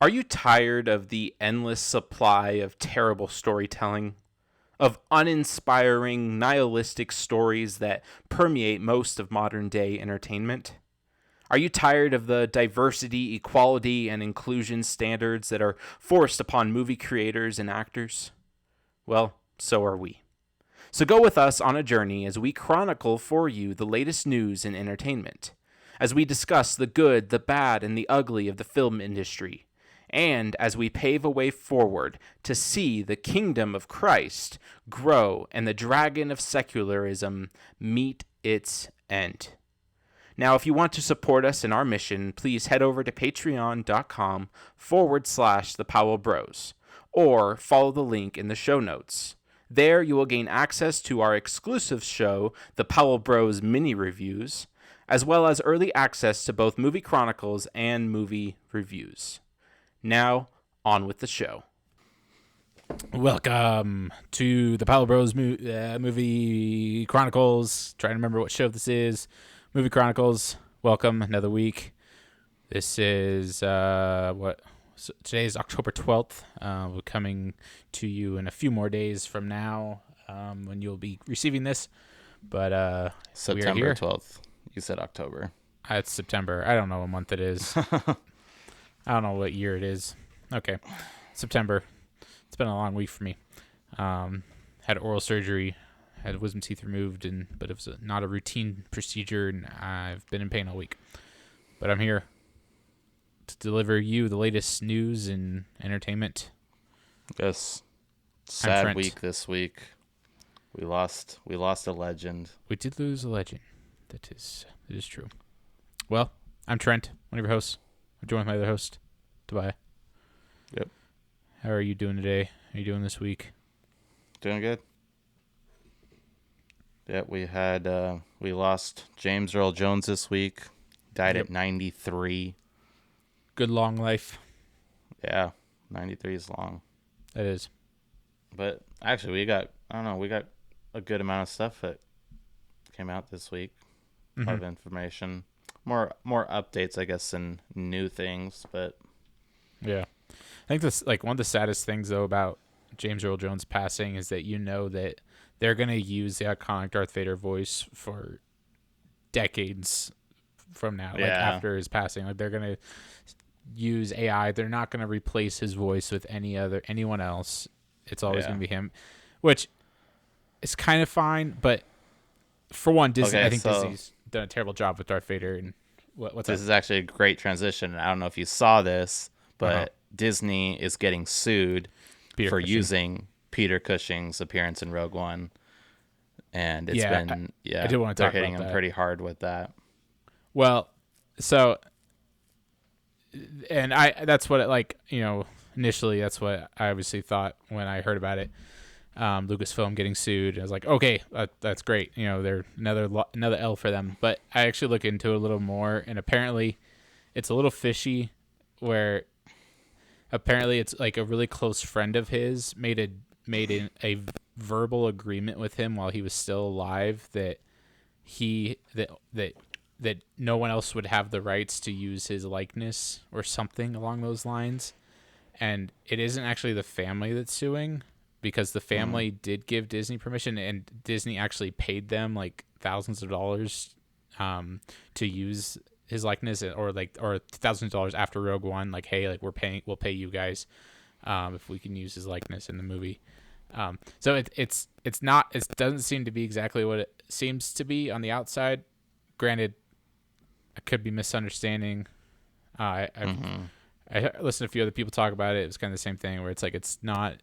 Are you tired of the endless supply of terrible storytelling? Of uninspiring, nihilistic stories that permeate most of modern day entertainment? Are you tired of the diversity, equality, and inclusion standards that are forced upon movie creators and actors? Well, so are we. So go with us on a journey as we chronicle for you the latest news in entertainment, as we discuss the good, the bad, and the ugly of the film industry, and as we pave a way forward to see the kingdom of Christ grow and the dragon of secularism meet its end. Now, if you want to support us in our mission, please head over to patreon.com/The Powell Bros, or follow the link in the show notes. There, you will gain access to our exclusive show, The Powell Bros Mini Reviews, as well as early access to both Movie Chronicles and Movie Reviews. Now, on with the show. Welcome to The Powell Bros Movie Chronicles. Trying to remember what show this is. Movie Chronicles. Welcome, another week. This is, today is October 12th. We're coming to you in a few more days from now when you'll be receiving this. But September 12th. You said October. It's September. I don't know what month it is. I don't know what year it is. Okay. September. It's been a long week for me. Had oral surgery. Had wisdom teeth removed, but it was not a routine procedure, and I've been in pain all week. But I'm here to deliver you the latest news and entertainment. Yes. Sad week this week. We lost a legend. We did lose a legend. That is true. Well, I'm Trent, one of your hosts. I'm joined by my other host, Tobiah. Yep. How are you doing today? How are you doing this week? Doing good. Yeah, we lost James Earl Jones this week. Died at 93. Good long life. Yeah, 93 is long. That is. But actually, we got a good amount of stuff that came out this week. A lot of information. More updates, I guess, than new things, but yeah. I think this one of the saddest things though about James Earl Jones passing is that that they're gonna use the iconic Darth Vader voice for decades from now. Yeah. Like after his passing. Like they're gonna use AI. They're not gonna replace his voice with anyone else. It's always gonna be him. Which is kind of fine, but for one, Disney Disney's done a terrible job with Darth Vader and what's this is actually a great transition. I don't know if you saw this, but Disney is getting sued for using Peter Cushing's appearance in Rogue One, and I do want to talk hitting about him pretty hard with that. Well, so, and that's what initially that's what I obviously thought when I heard about it. Lucasfilm getting sued. I was like, okay, that's great. They're another L for them. But I actually look into it a little more, and apparently, it's a little fishy. Where apparently it's like a really close friend of his made a verbal agreement with him while he was still alive that that no one else would have the rights to use his likeness or something along those lines. And it isn't actually the family that's suing, because the family did give Disney permission, and Disney actually paid them like thousands of dollars to use his likeness, or thousands of dollars after Rogue One. Like, hey, like we'll pay you guys if we can use his likeness in the movie. So it doesn't seem to be exactly what it seems to be on the outside. Granted, I could be misunderstanding. I listened to a few other people talk about it. It was kind of the same thing, where it's like it's not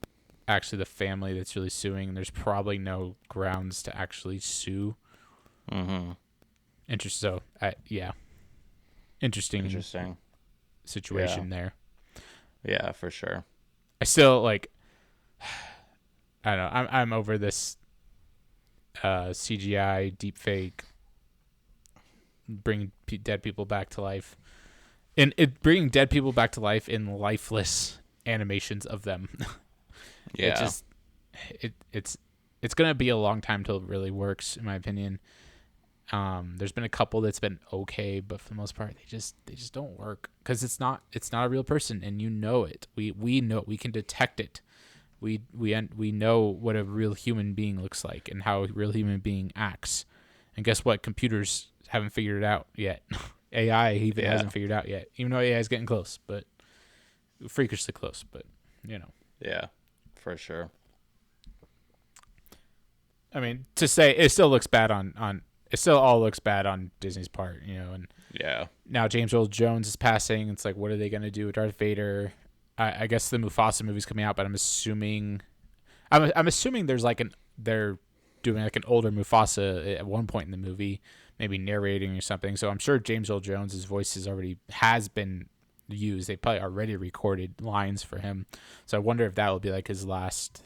actually the family that's really suing, and there's probably no grounds to actually sue. Interesting. So, interesting situation there. Yeah, for sure. I still I don't know. I'm over this CGI deepfake bringing dead people back to life, and bringing dead people back to life in lifeless animations of them. Yeah, it's gonna be a long time till it really works, in my opinion. There's been a couple that's been okay, but for the most part, they just don't work because it's not a real person, and you know it. We know, we can detect it. We know what a real human being looks like and how a real human being acts. And guess what? Computers haven't figured it out yet. AI even hasn't figured it out yet, even though AI is getting close, but freakishly close. But Yeah, for sure. I mean, to say it still looks bad on it still all looks bad on Disney's part, and now James Earl Jones is passing. It's like, what are they going to do with Darth Vader? I guess the Mufasa movie's coming out, but I'm assuming there's they're doing like an older Mufasa at one point in the movie, maybe narrating or something. So I'm sure James Earl Jones's voice has been used. They probably already recorded lines for him. So I wonder if that will be like his last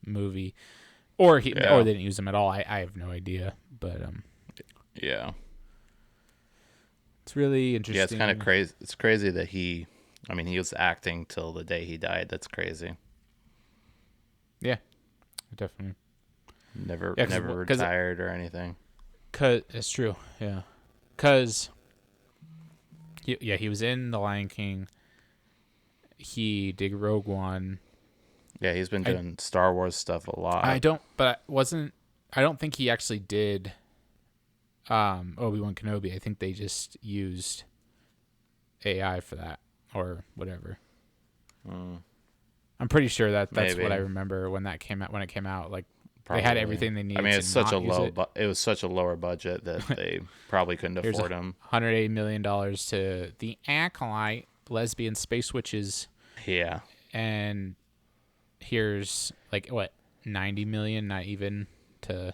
movie. Or they didn't use them at all. I have no idea, but yeah, it's really interesting. Yeah, it's kind of crazy. It's crazy that he was acting till the day he died. That's crazy. Yeah, definitely. Never retired or anything. Cause it's true. Yeah, cause he was in The Lion King. He did Rogue One. Yeah, he's been doing Star Wars stuff a lot. I don't think he actually did Obi-Wan Kenobi. I think they just used AI for that or whatever. I'm pretty sure that's Maybe. what I remember when it came out. Like, Probably. they had everything they needed. I mean, it's to such a low. it was such a lower budget that they probably couldn't afford him. $180 million to the Acolyte, lesbian space witches. Yeah, and here's like what, 90 million, not even, to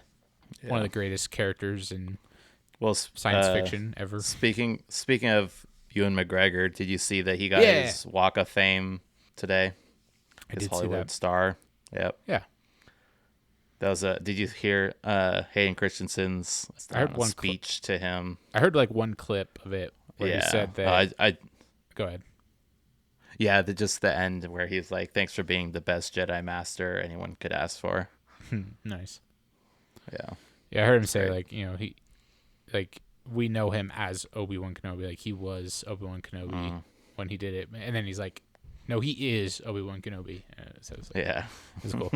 one of the greatest characters in science fiction ever. Speaking of Ewan McGregor, did you see that he got his Walk of Fame today? His Hollywood star. Yep. Yeah. That was did you hear Hayden Christensen's speech to him? I heard like one clip of it where he said that. Go ahead. Yeah, just the end where he's like, "Thanks for being the best Jedi Master anyone could ask for." Nice. Yeah. Yeah, I heard him say he, like, we know him as Obi-Wan Kenobi, like he was Obi-Wan Kenobi when he did it, and then he's like, "No, he is Obi-Wan Kenobi." So it's like, yeah, it's cool.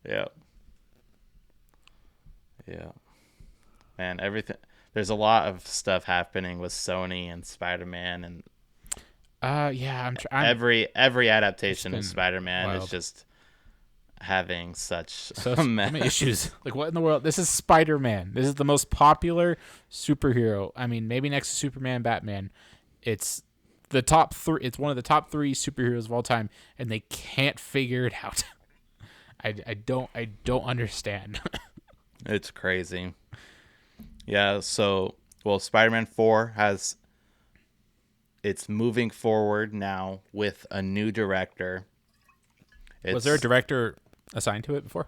Yeah. Yeah. Man, everything. There's a lot of stuff happening with Sony and Spider-Man and. Yeah, every adaptation of Spider-Man is just having so many issues. Like, what in the world? This is Spider-Man. This is the most popular superhero. I mean, maybe next to Superman, Batman. It's the top three. It's one of the top 3 superheroes of all time, and they can't figure it out. I don't understand. It's crazy. Yeah. So, Spider-Man 4 it's moving forward now with a new director. Was there a director assigned to it before?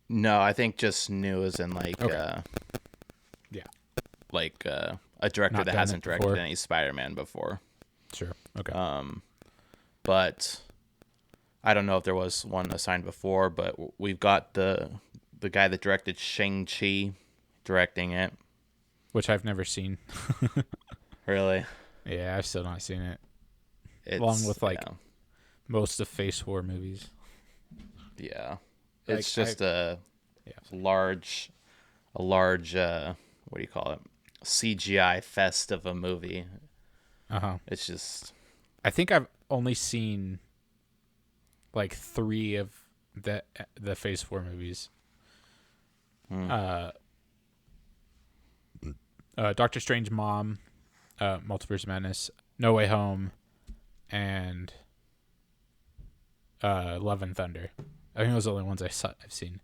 No, I think just new as in like, a director that hasn't directed any Spider-Man before. Sure. Okay. But I don't know if there was one assigned before, but we've got the guy that directed Shang-Chi directing it. Which I've never seen. Really? Yeah, I've still not seen it. Along with most of Phase 4 movies. Yeah. It's just a large what do you call it? CGI fest of a movie. Uh-huh. It's just, I think I've only seen like 3 of the Phase 4 movies. Doctor Strange Mom, Multiverse of Madness, No Way Home, and Love and Thunder. I think those are the only ones I've seen.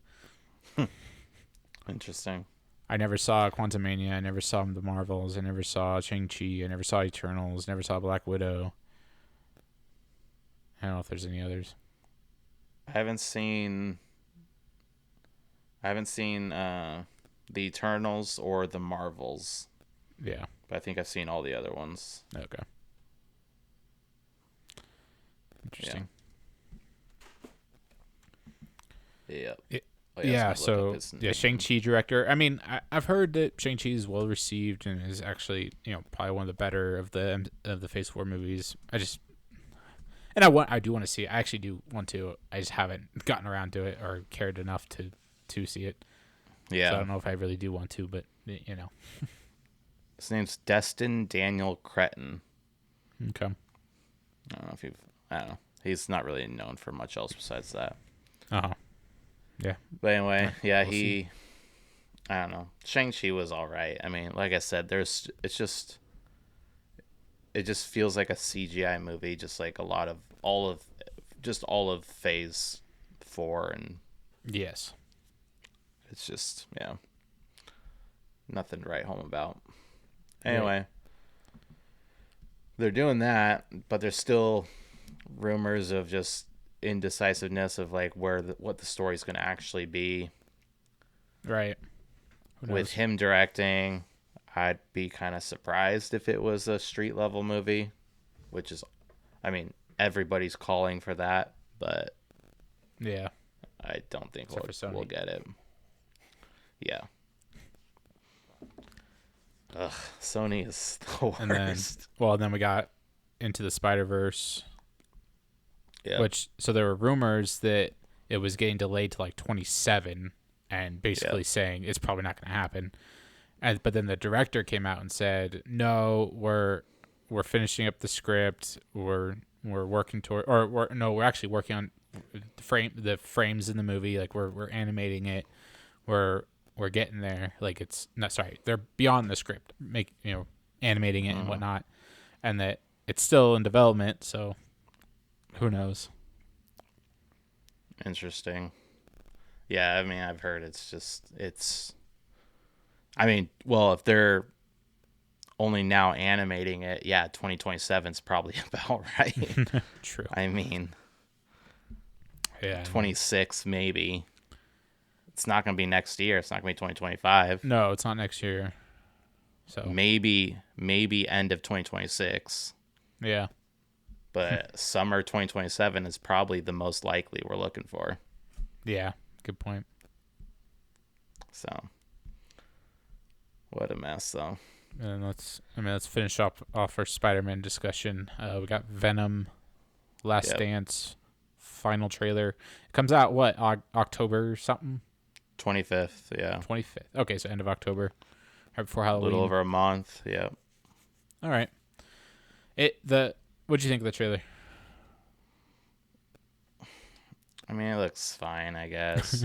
Interesting. I never saw Quantumania. I never saw The Marvels. I never saw Shang-Chi. I never saw Eternals. Never saw Black Widow. I don't know if there's any others. I haven't seen the Eternals or the Marvels. Yeah. But I think I've seen all the other ones. Okay. Interesting. Yeah. Shang-Chi director. I mean, I've heard that Shang-Chi is well received and is actually, probably one of the better of the Phase 4 movies. I do want to see it. I actually do want to. I just haven't gotten around to it or cared enough to see it. Yeah. So I don't know if I really do want to, but His name's Destin Daniel Cretton. Okay. I don't know. He's not really known for much else besides that. Uh-huh. Yeah. But anyway, I don't know. Shang-Chi was all right. I mean, like I said, it just feels like a CGI movie, just like all of Phase 4, and yes. It's just, nothing to write home about. Anyway, they're doing that, but there's still rumors of just indecisiveness of like what the story's going to actually be. Right. With him directing, I'd be kind of surprised if it was a street level movie, which is, I mean, everybody's calling for that, but yeah, I don't think we'll get it. Yeah. Ugh, Sony is the worst. And then we got Into the Spider-Verse. Yeah. So there were rumors that it was getting delayed to like 27 and basically saying it's probably not going to happen. But then the director came out and said, "No, we're finishing up the script. We're working toward we're actually working on the frames in the movie. Like we're animating it. We're getting there. Like they're beyond the script, animating it and whatnot, and that it's still in development. So who knows?" Interesting. Yeah, I mean, I've heard if they're only now animating it, 2027 is probably about right. True. I mean, 26 maybe. It's not going to be next year. It's not going to be 2025. No, it's not next year. So maybe end of 2026. Yeah. But summer 2027 is probably the most likely we're looking for. Yeah, good point. So, what a mess, though. And let's finish off our Spider-Man discussion. We got Venom, Last Dance, final trailer. It comes out October something? 25th, yeah. 25th. Okay, so end of October, right before Halloween. A little over a month, yeah. All right. What'd you think of the trailer? I mean, it looks fine, I guess.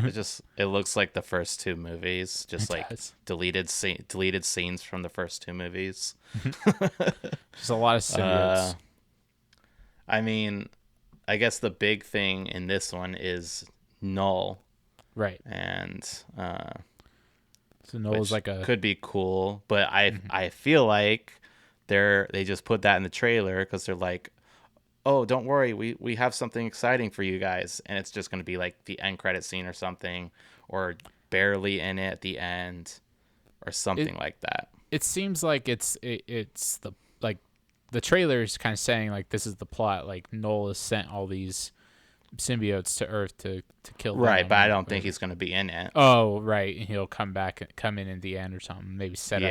It looks like the first two movies, just deleted scenes from the first two movies. There's a lot of symbiotes. I mean, I guess the big thing in this one is Null. Right. And so Null is could be cool, but I feel like they just put that in the trailer because they're like, oh, don't worry, we have something exciting for you guys, and it's just going to be like the end credit scene or something, or barely in it at the end, or something like that. It seems like it's the trailer is kind of saying like this is the plot, like Null has sent all these symbiotes to Earth to kill them. Right, but I don't think he's going to be in it. Oh, right, he'll come in the end or something. Maybe set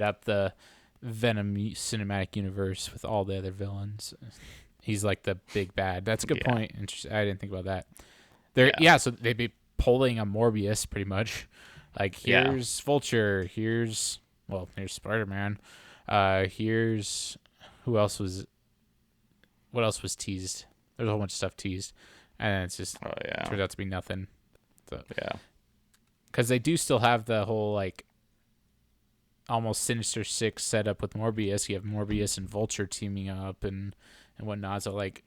up the Venom cinematic universe with all the other villains. He's like the big bad. That's a good point. Interesting. I didn't think about that. So they'd be pulling a Morbius pretty much. Like here's Vulture. Here's Spider-Man. Here's what else was teased? There's a whole bunch of stuff teased, and it's just turns out to be nothing. So because they do still have the whole like almost Sinister Six set up with Morbius. You have Morbius and Vulture teaming up and whatnot. So like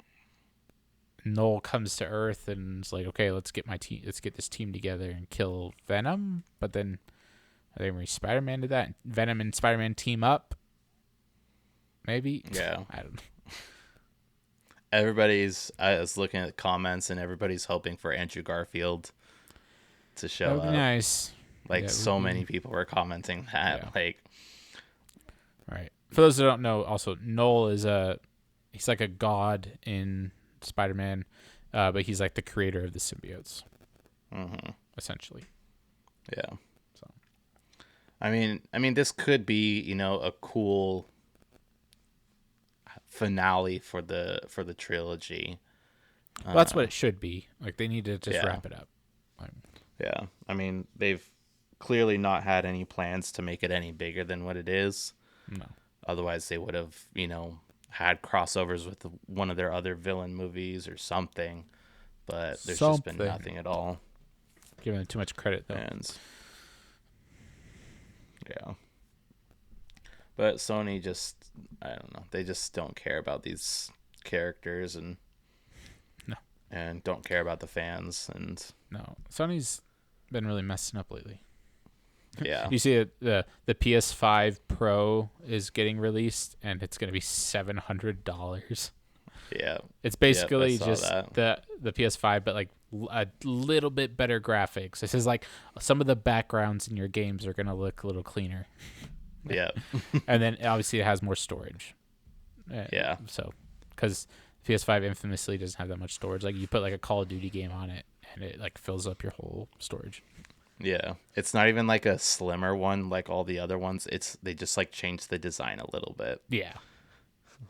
Null comes to Earth and it's like, okay, let's get this team together and kill Venom. But then I think Spider-Man did that. Venom and Spider-Man team up. Maybe. Yeah. I don't know. I was looking at the comments and everybody's hoping for Andrew Garfield to show up. That would be nice. Like many people were commenting that. Like, right. For those who don't know, also Null he's like a god in Spider-Man, but he's like the creator of the symbiotes. Mm-hmm. essentially. Yeah. So, I mean, this could be, a cool finale for the trilogy. Well, that's what it should be. Like, they need to just wrap it up. Yeah. I mean, they've clearly not had any plans to make it any bigger than what it is. No. Otherwise, they would have, had crossovers with one of their other villain movies or something. But there's just been nothing at all. Giving it too much credit, though. Yeah. But Sony just, I don't know. They just don't care about these characters and don't care about the fans. And no, Sony's been really messing up lately. Yeah. You see the PS5 Pro is getting released, and it's going to be $700. Yeah. It's basically just the PS5, but like a little bit better graphics. This is like some of the backgrounds in your games are going to look a little cleaner. Yeah. And then obviously it has more storage. Yeah. So, because PS5 infamously doesn't have that much storage. Like, you put like a Call of Duty game on it, and it like fills up your whole storage. Yeah. It's not even like a slimmer one like all the other ones. They just like changed the design a little bit. Yeah.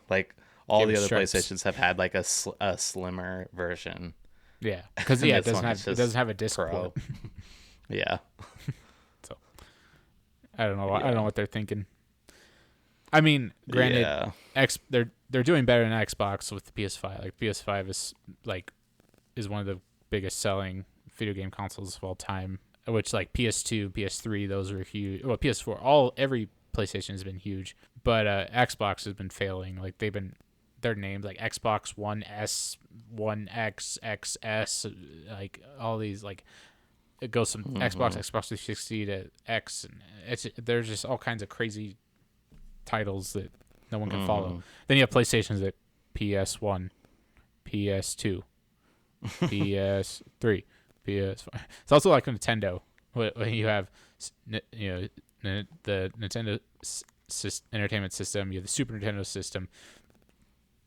Like all the other PlayStations have had like a slimmer version. Yeah. Because it doesn't have a disc port. Yeah. So I don't know. I don't know what they're thinking. I mean, granted, they're doing better than Xbox with the PS5. Like, PS5 is one of the biggest selling video game consoles of all time. Which, like, PS2, PS3, those are huge. Well, PS4, every PlayStation has been huge, but Xbox has been failing. Like, they're named like Xbox One S, One X, XS, like all these, like, it goes from Xbox 360 to X, and there's just all kinds of crazy titles that no one can follow. Then you have PlayStations that PS1, PS2, PS3, PS5. It's also like Nintendo. When you have, the Nintendo Entertainment System, you have the Super Nintendo System,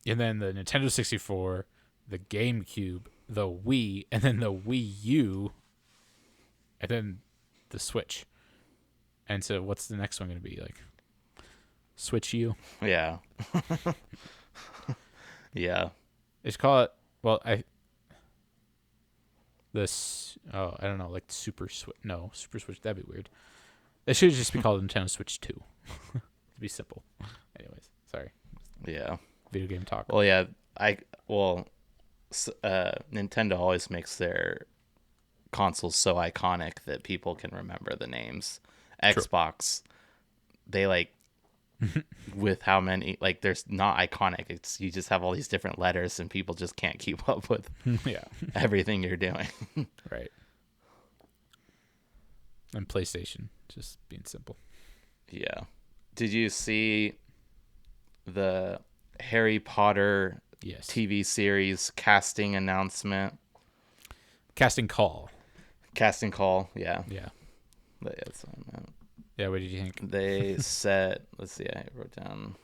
and then the Nintendo 64, the GameCube, the Wii, and then the Wii U, and then the Switch. And so, what's the next one going to be like? Switch U. Yeah. Yeah. They should call it. Well, I don't know, like Super Switch. No, Super Switch. That'd be weird. It should just be called Nintendo Switch 2. To be simple. Anyways, sorry. Yeah. Video game talk. Well, yeah. Nintendo always makes their consoles so iconic that people can remember the names. True. Xbox, they like with how many, like, there's not iconic. It's you just have all these different letters and people just can't keep up with everything you're doing. Right. And PlayStation, just being simple. Yeah. Did you see the Harry Potter TV series casting announcement? Casting call. Yeah. Yeah. That's what I meant. Yeah, what did you think? They said, let's see, I wrote down,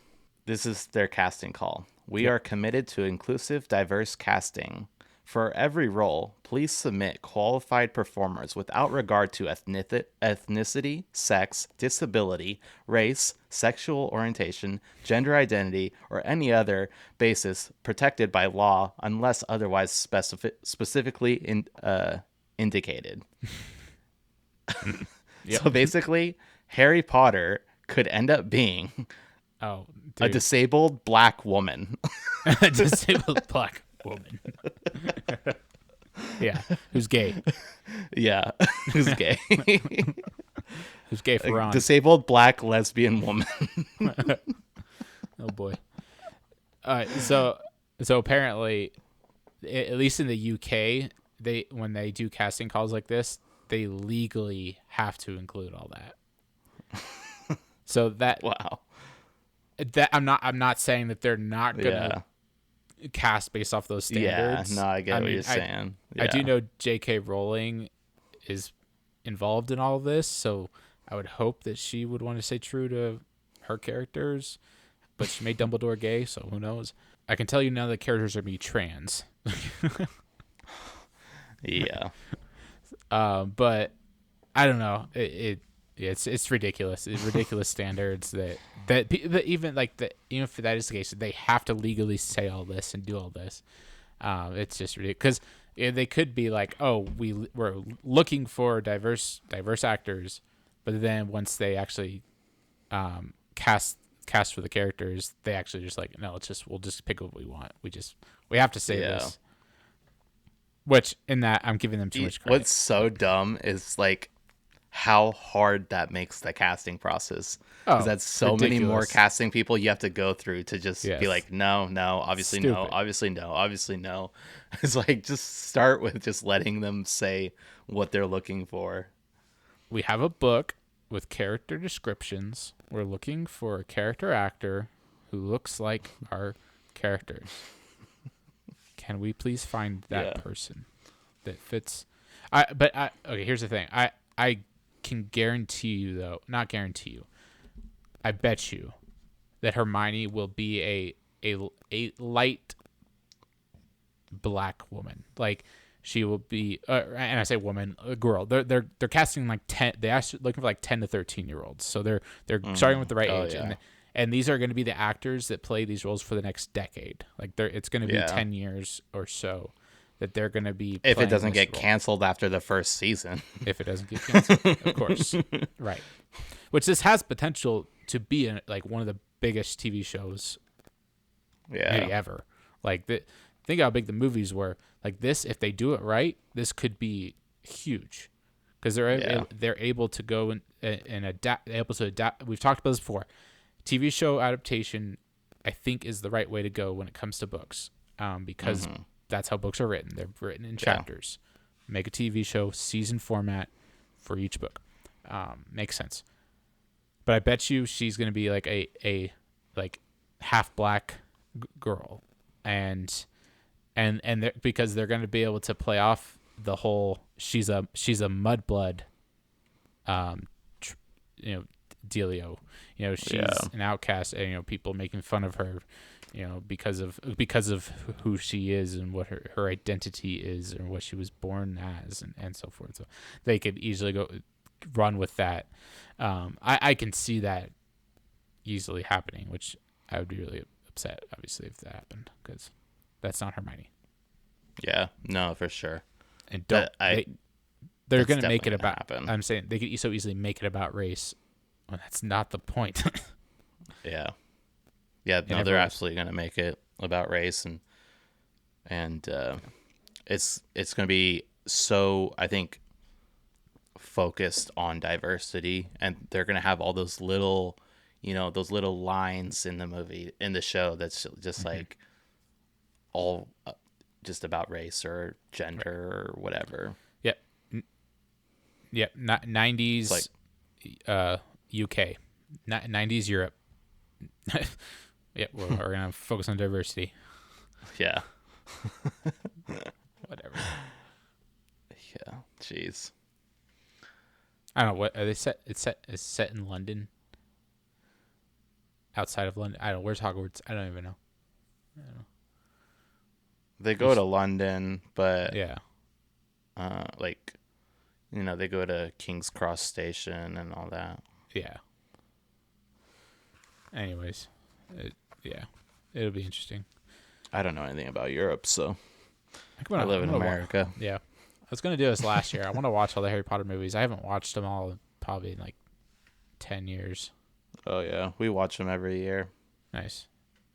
this is their casting call. We are committed to inclusive, diverse casting. For every role, please submit qualified performers without regard to ethnicity, sex, disability, race, sexual orientation, gender identity, or any other basis protected by law unless otherwise specifically indicated. So basically, Harry Potter could end up being a disabled black woman. A disabled black woman. Yeah, who's gay. Yeah, who's gay. Who's gay for Ron. Disabled black lesbian woman. Oh, boy. So apparently, at least in the UK, when they do casting calls like this, they legally have to include all that. So that I'm not saying that they're not gonna cast based off those standards. Yeah, no, I get what you're saying. I do know J.K. Rowling is involved in all of this, so I would hope that she would want to stay true to her characters. But she made Dumbledore gay, so who knows? I can tell you now the characters are going to be trans. Yeah. But I don't know. It's ridiculous. It's ridiculous standards that even like that. Even if that is the case, they have to legally say all this and do all this. It's just ridiculous because they could be like, oh, we're looking for diverse actors, but then once they actually cast for the characters, they actually just like, no, we'll just pick what we want. We have to say this. Which in that I'm giving them too much credit. What's so dumb is like how hard that makes the casting process. Because that's so ridiculous. Many more casting people you have to go through to just be like, no, obviously Stupid. No, obviously no, obviously no. It's like just start with just letting them say what they're looking for. We have a book with character descriptions. We're looking for a character actor who looks like our characters. Can we please find that person that fits? Okay, here's the thing. I can guarantee you, though, not guarantee you. I bet you that Hermione will be a light black woman. Like she will be, and I say woman, a girl. They're casting like 10. They actually looking for like 10 to 13-year-olds. So they're starting with the right age. Yeah. And these are going to be the actors that play these roles for the next decade. Like it's going to be 10 years or so that they're going to be. If it doesn't get canceled after the first season. If it doesn't get canceled, of course. Right. Which this has potential to be like one of the biggest TV shows maybe ever. Like think how big the movies were. Like this, if they do it right, this could be huge. Because they're able to go and adapt. Able to adapt. We've talked about this before. TV show adaptation, I think, is the right way to go when it comes to books, because that's how books are written. They're written in chapters. Make a TV show, season format for each book. Makes sense. But I bet you she's going to be like a like half black girl, and because they're going to be able to play off the whole she's a mudblood, dealio. She's an outcast, and people making fun of her, because of who she is and what her identity is and what she was born as and so forth. So they could easily go run with that. I can see that easily happening, which I would be really upset, obviously, if that happened, because that's not Hermione. Yeah, no, for sure. And they're going to make it about. Happen. I'm saying they could so easily make it about race. Well, that's not the point. Yeah. No, they're absolutely going to make it about race, and it's going to be so, I think, focused on diversity, and they're going to have all those little lines in the movie, in the show, that's just like all just about race or gender or whatever. Yep. Yep. 90s. Like, UK, 90s Europe. Yeah, we're gonna focus on diversity. Yeah. Whatever. Yeah. Jeez. I don't know what are they set. It's set in London. Outside of London, I don't know. Where's Hogwarts? I don't even know. They go to London, but yeah. They go to King's Cross Station and all that. Yeah. Anyways, it'll be interesting. I don't know anything about Europe, so I live in America. Yeah. I was going to do this last year. I want to watch all the Harry Potter movies. I haven't watched them all probably in like 10 years. Oh, yeah. We watch them every year. Nice.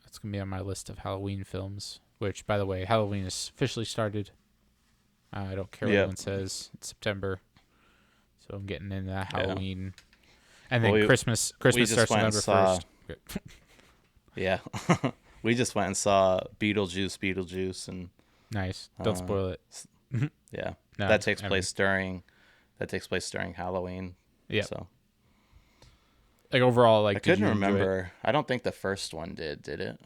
That's going to be on my list of Halloween films, which, by the way, Halloween is officially started. I don't care what anyone says. It's September. So I'm getting into that Halloween. And then Christmas starts November 1st. Yeah. We just went and saw Beetlejuice, and nice. Don't spoil it. Yeah. No, that takes place during Halloween. Yeah. So like overall, like I couldn't remember. I don't think the first one did it?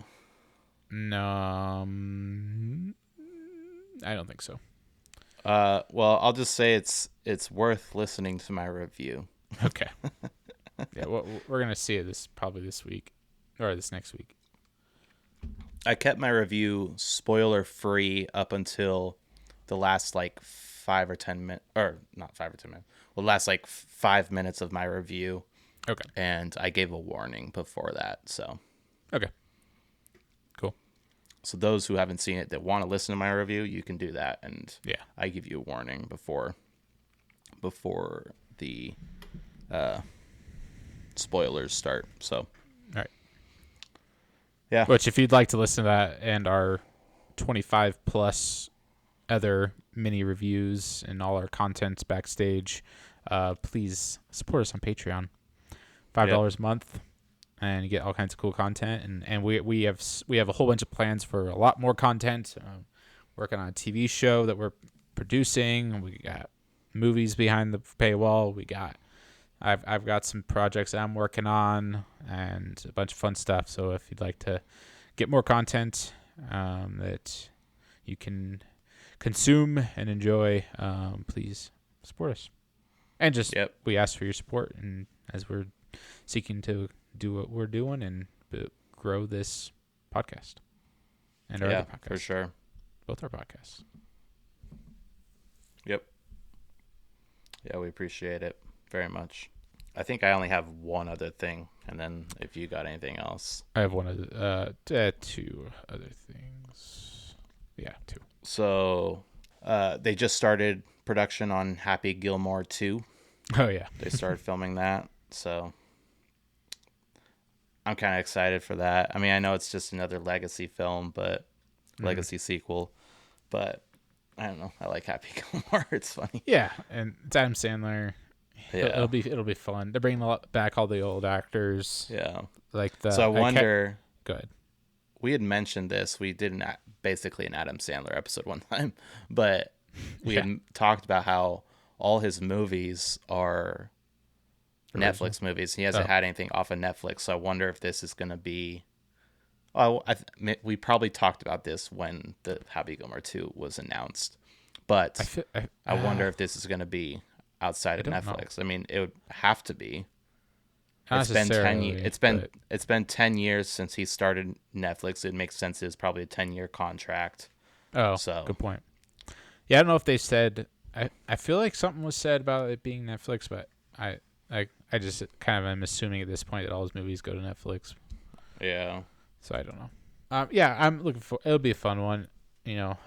No. I don't think so. Well, I'll just say it's worth listening to my review. Okay. Yeah, we're gonna see it probably this week or this next week. I kept my review spoiler free up until the last 5 or 10 minutes, or not 5 or 10 minutes. Well, last like 5 minutes of my review. Okay. And I gave a warning before that. So. Okay. Cool. So those who haven't seen it that want to listen to my review, you can do that. And yeah, I give you a warning before the spoilers start. So. All right. Yeah. Which, if you'd like to listen to that and our 25 plus other mini reviews and all our content backstage, please support us on Patreon. $5 a month, and you get all kinds of cool content. And we have a whole bunch of plans for a lot more content. Working on a TV show that we're producing. We got movies behind the paywall. I've got some projects that I'm working on and a bunch of fun stuff. So if you'd like to get more content that you can consume and enjoy, please support us. And just we ask for your support, and as we're seeking to do what we're doing and grow this podcast and our other podcasts. For sure. Both our podcasts. Yep. Yeah, we appreciate it very much. I think I only have one other thing, and then if you got anything else. I have one other, two other things. Yeah, two. So, they just started production on Happy Gilmore 2. Oh, yeah. They started filming that, so I'm kind of excited for that. I mean, I know it's just another legacy film, but legacy sequel, but I don't know. I like Happy Gilmore. It's funny. Yeah, and it's Adam Sandler. Yeah. It'll be fun. They're bringing back all the old actors. Yeah. So I wonder. Go ahead. We had mentioned this. We did basically an Adam Sandler episode one time, but we had talked about how all his movies are Netflix movies. He hasn't had anything off of Netflix, so I wonder if this is going to be. Oh, we probably talked about this when the Happy Gilmore 2 was announced, but I wonder if this is going to be outside of Netflix. Know. I mean, it would have to be. It's been 10 years. It's been 10 years since he started Netflix. It makes sense. It's probably a 10-year contract. Oh, so good point. Yeah, I don't know if they said. I feel like something was said about it being Netflix, but I just kind of am assuming at this point that all his movies go to Netflix. Yeah. So I don't know. Yeah, I'm looking for. It'll be a fun one. You know,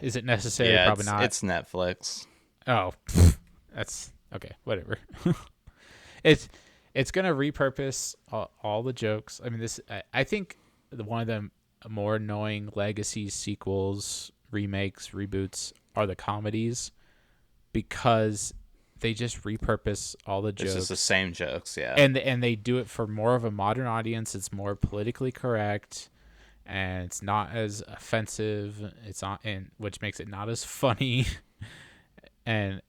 is it necessary? Yeah, probably not. It's Netflix. Oh, that's okay. Whatever. It's gonna repurpose all the jokes. I mean, I think one of the more annoying legacy sequels, remakes, reboots are the comedies, because they just repurpose all the jokes. It's just the same jokes, yeah. And they do it for more of a modern audience. It's more politically correct, and it's not as offensive. Which makes it not as funny. And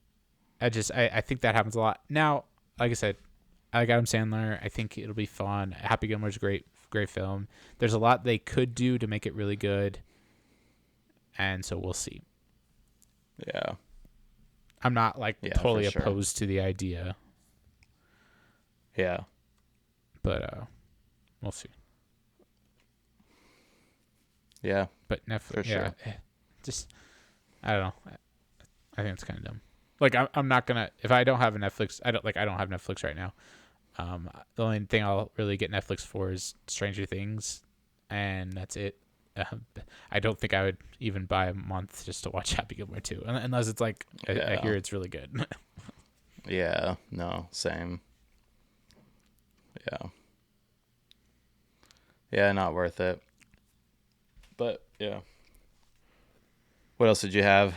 I think that happens a lot. Now, like I said, I like Adam Sandler. I think it'll be fun. Happy Gilmore's a great film. There's a lot they could do to make it really good, and so we'll see. Yeah. I'm not totally opposed to the idea. Yeah. But we'll see. Yeah. But Netflix, for sure. Just I don't know. I think it's kind of dumb. Like I'm not gonna, if I don't have a Netflix. I don't have Netflix right now. The only thing I'll really get Netflix for is Stranger Things, and that's it. I don't think I would even buy a month just to watch Happy Gilmore 2, unless it's like I hear it's really good. Yeah, no, same. Yeah, not worth it. But yeah. What else did you have?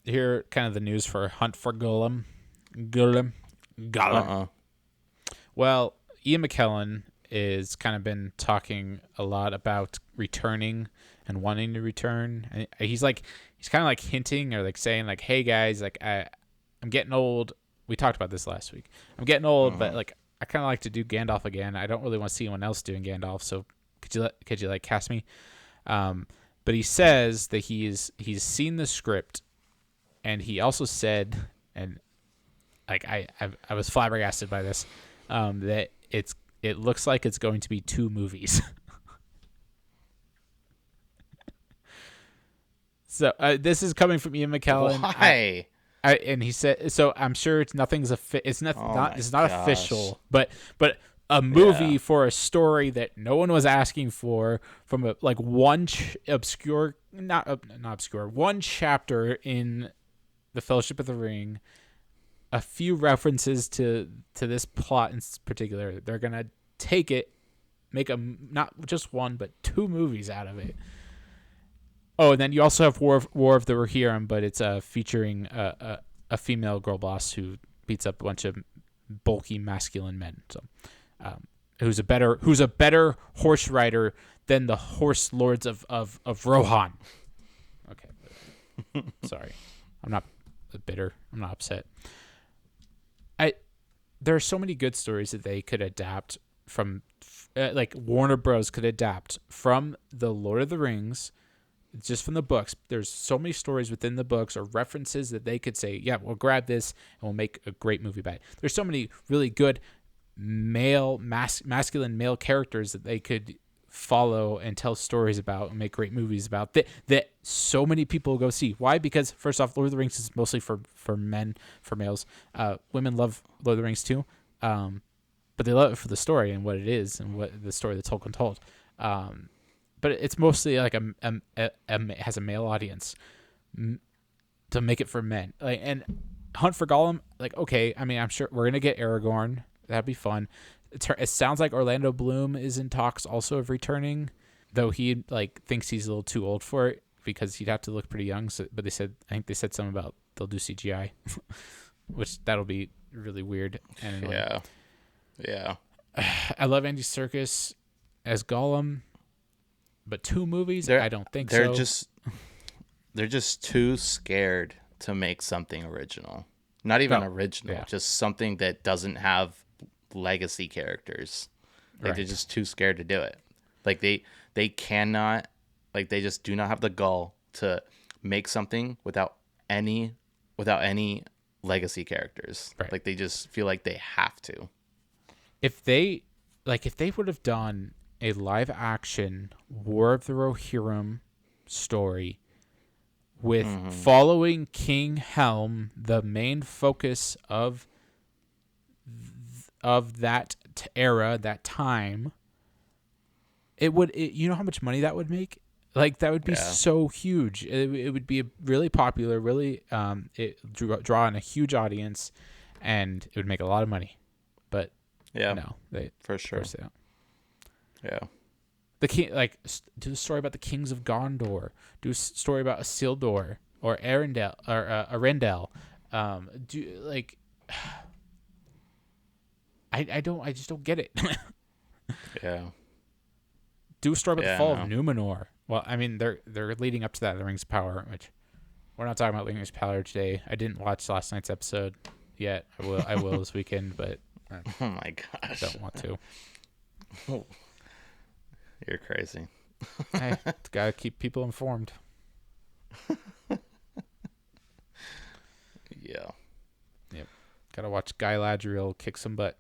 Here, kind of the news for Hunt for Golem. Well, Ian McKellen is kind of been talking a lot about returning and wanting to return. And he's kind of like hinting or like saying like, "Hey guys, like I'm getting old." We talked about this last week. I'm getting old, but like I kind of like to do Gandalf again. I don't really want to see anyone else doing Gandalf, so could you like cast me? But he says that he's seen the script, and he also said, and like I was flabbergasted by this, that it looks like it's going to be 2 movies. So this is coming from Ian McKellen. Why? And he said, so I'm sure it's nothing's it's not it's not official, but a movie for a story that no one was asking for from one one chapter in the Fellowship of the Ring, a few references to this plot in particular. They're gonna take it, make not just one but two movies out of it. Oh, and then you also have War of the Rohirrim, but it's featuring a female girl boss who beats up a bunch of bulky masculine men. So, who's a better horse rider than the horse lords of Rohan. Okay, sorry, I'm not bitter. I'm not upset. There are so many good stories that they could adapt from, Warner Bros. Could adapt from the Lord of the Rings. Just from the books, there's so many stories within the books or references that they could say, yeah, we'll grab this and we'll make a great movie about it. There's so many really good masculine male characters that they could follow and tell stories about and make great movies about that so many people go see. Why? Because first off, Lord of the Rings is mostly for men, for males. Women love Lord of the Rings too, but they love it for the story and what it is and what the story that Tolkien told. But it's mostly like has a male audience to make it for men. And Hunt for Gollum, okay, I mean, I'm sure we're gonna get Aragorn. That'd be fun. It sounds like Orlando Bloom is in talks also of returning, though he thinks he's a little too old for it because he'd have to look pretty young. So, but I think they said something about they'll do CGI, which that'll be really weird. And yeah. I love Andy Serkis as Gollum. But two movies, I don't think so. They're just too scared to make something original. Not even original, just something that doesn't have legacy characters. They're just too scared to do it. They cannot, they just do not have the gall to make something without any legacy characters. Right. They just feel like they have to. If they would have done a live action War of the Rohirrim story with following King Helm, the main focus of that era, that time, you know how much money that would make? That would be so huge. It would be really popular, really draw in a huge audience, and it would make a lot of money. But no, they for sure. Of course they don't. Yeah. The king, do a story about the kings of Gondor. Do a story about Isildur or Arendelle or Arendelle. I just don't get it. Yeah. Do a story about the fall of Numenor. Well, I mean, they're leading up to that, the Rings of Power, which we're not talking about Rings of Power today. I didn't watch last night's episode yet. I will this weekend, but oh my gosh, don't want to. You're crazy. Hey, gotta keep people informed. Yeah. Yep. Gotta watch Galadriel kick some butt.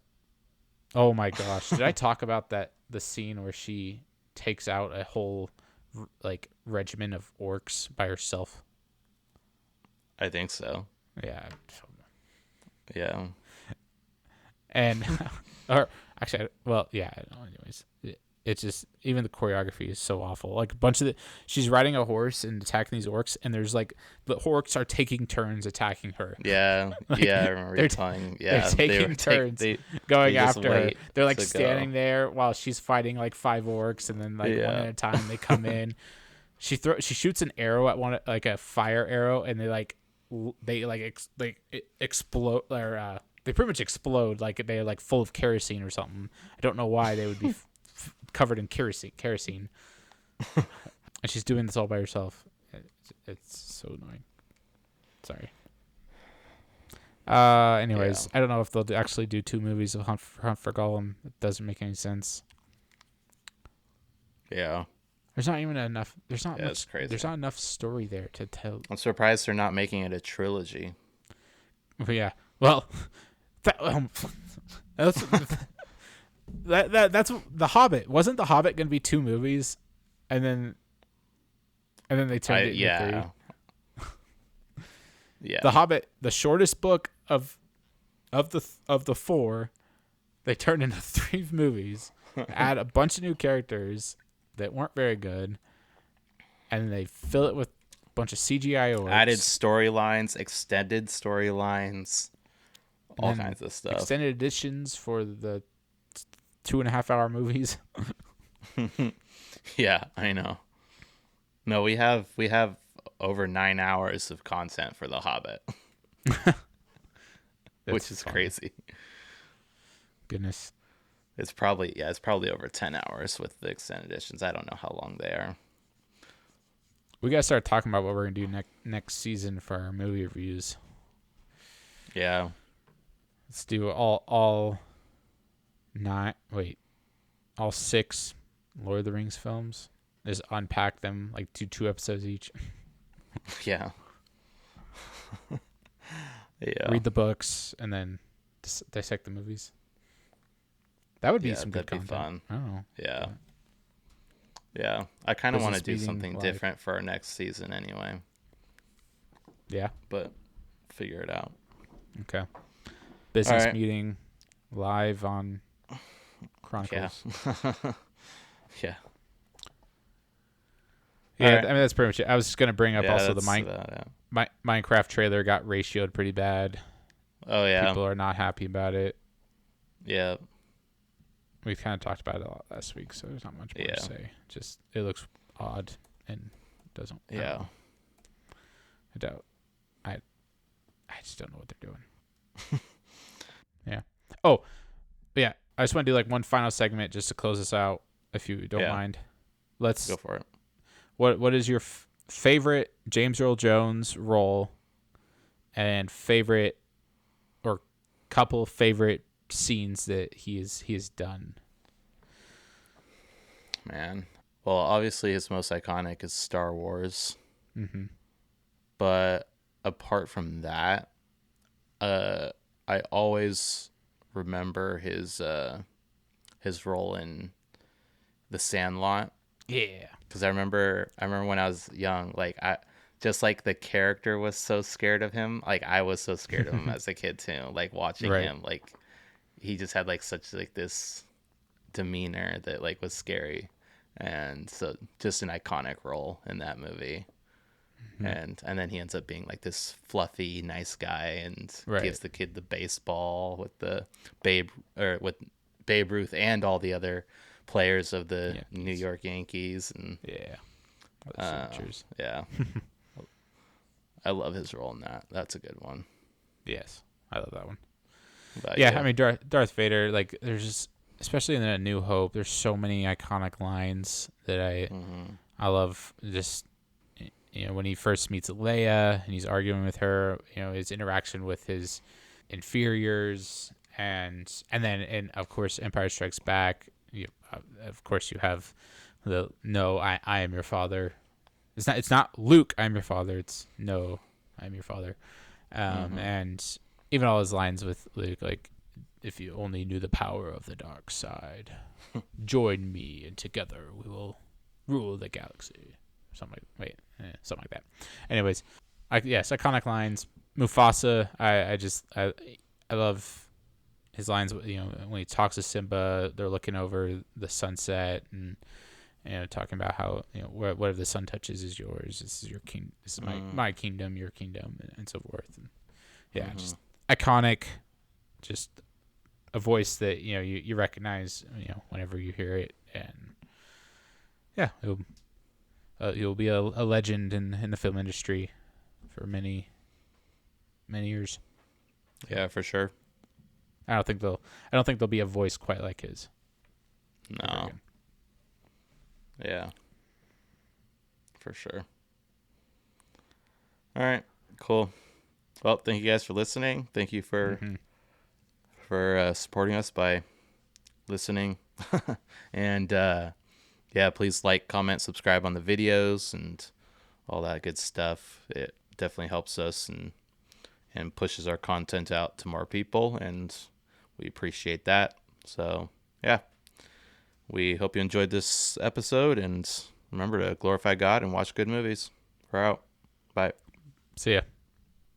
Oh my gosh. Did I talk about the scene where she takes out a whole regiment of orcs by herself? I think so. Yeah. Yeah. And or actually, well, yeah, anyways. It's just, even the choreography is so awful. A bunch of she's riding a horse and attacking these orcs, and there's the orcs are taking turns attacking her. Yeah, I remember you telling. Yeah, they're taking turns going after her. They're standing there while she's fighting 5 orcs, and then one at a time they come in. She shoots an arrow at one, a fire arrow, and they explode, or they pretty much explode. They're full of kerosene or something. I don't know why they would be covered in kerosene. And she's doing this all by herself. It's so annoying. Sorry. Anyways, I don't know if they'll actually do 2 movies of Hunt for Gollum. It doesn't make any sense. Yeah. There's not even enough. There's not much. It's crazy. There's not enough story there to tell. I'm surprised they're not making it a trilogy. But yeah. Well, that's The Hobbit. Wasn't The Hobbit going to be 2 movies, and then they turned it into 3? Yeah. The Hobbit, the shortest book of the 4, they turned into 3 movies, add a bunch of new characters that weren't very good, and they fill it with a bunch of CGI orcs. Added storylines, extended storylines, all kinds of stuff. Extended editions for the 2.5-hour movies. Yeah, I know. No, we have over 9 hours of content for The Hobbit. Which is crazy. Goodness. It's probably over 10 hours with the extended editions. I don't know how long they are. We got to start talking about what we're going to do next season for our movie reviews. Yeah. Let's do all 6 Lord of the Rings films. Just unpack them, like do 2 episodes each. Yeah. Yeah. Read the books and then dissect the movies. That would be some good content. Be fun. I don't know. Yeah. Yeah. I kind of want to do something live. different for our next season anyway. Yeah. But figure it out. Okay. Business meeting live on Chronicles. Yeah. Yeah. Yeah, right. I mean, that's pretty much it. I was just going to bring up also the Minecraft trailer got ratioed pretty bad. Oh, yeah. People are not happy about it. Yeah. We've kind of talked about it a lot last week, so there's not much more to say. Just, it looks odd and doesn't. Yeah. I doubt. I just don't know what they're doing. Yeah. Oh, yeah. I just want to do like one final segment just to close this out, if you don't mind. Let's go for it. What is your favorite James Earl Jones role and favorite or couple favorite scenes that he has done? Man. Well, obviously his most iconic is Star Wars. Mm-hmm. But apart from that, I always remember his role in The Sandlot. Yeah. Because I remember when I was young, like the character was so scared of him. Like I was so scared of him as a kid too. Like watching him, like he just had like such like this demeanor that like was scary, and so just an iconic role in that movie. Mm-hmm. And then he ends up being like this fluffy, nice guy, and gives the kid the baseball with the Babe Ruth and all the other players of the New York Yankees, and I love his role in that. That's a good one. Yes, I love that one. But, I mean Darth Vader. Like there's just, especially in A New Hope, there's so many iconic lines that I love. Just when he first meets Leia and he's arguing with her, his interaction with his inferiors, and then of course Empire Strikes Back. Of course, you have the "No, I am your father." It's not Luke, I am your father. It's "No, I am your father." And even all his lines with Luke, like, "If you only knew the power of the dark side, join me, and together we will rule the galaxy." Something like that. Anyways, iconic lines. Mufasa, I love his lines, when he talks to Simba, they're looking over the sunset and talking about how whatever the sun touches is yours. This is your king. This is my kingdom, your kingdom, and so forth. And just iconic. Just a voice that you recognize whenever you hear it, and you'll be a legend in the film industry for many years. Yeah, for sure. I don't think there'll be a voice quite like his. No. Yeah. For sure. All right. Cool. Well, thank you guys for listening. Thank you for supporting us by listening. And please like, comment, subscribe on the videos and all that good stuff. It definitely helps us and pushes our content out to more people, and we appreciate that. So, we hope you enjoyed this episode, and remember to glorify God and watch good movies. We're out. Bye. See ya.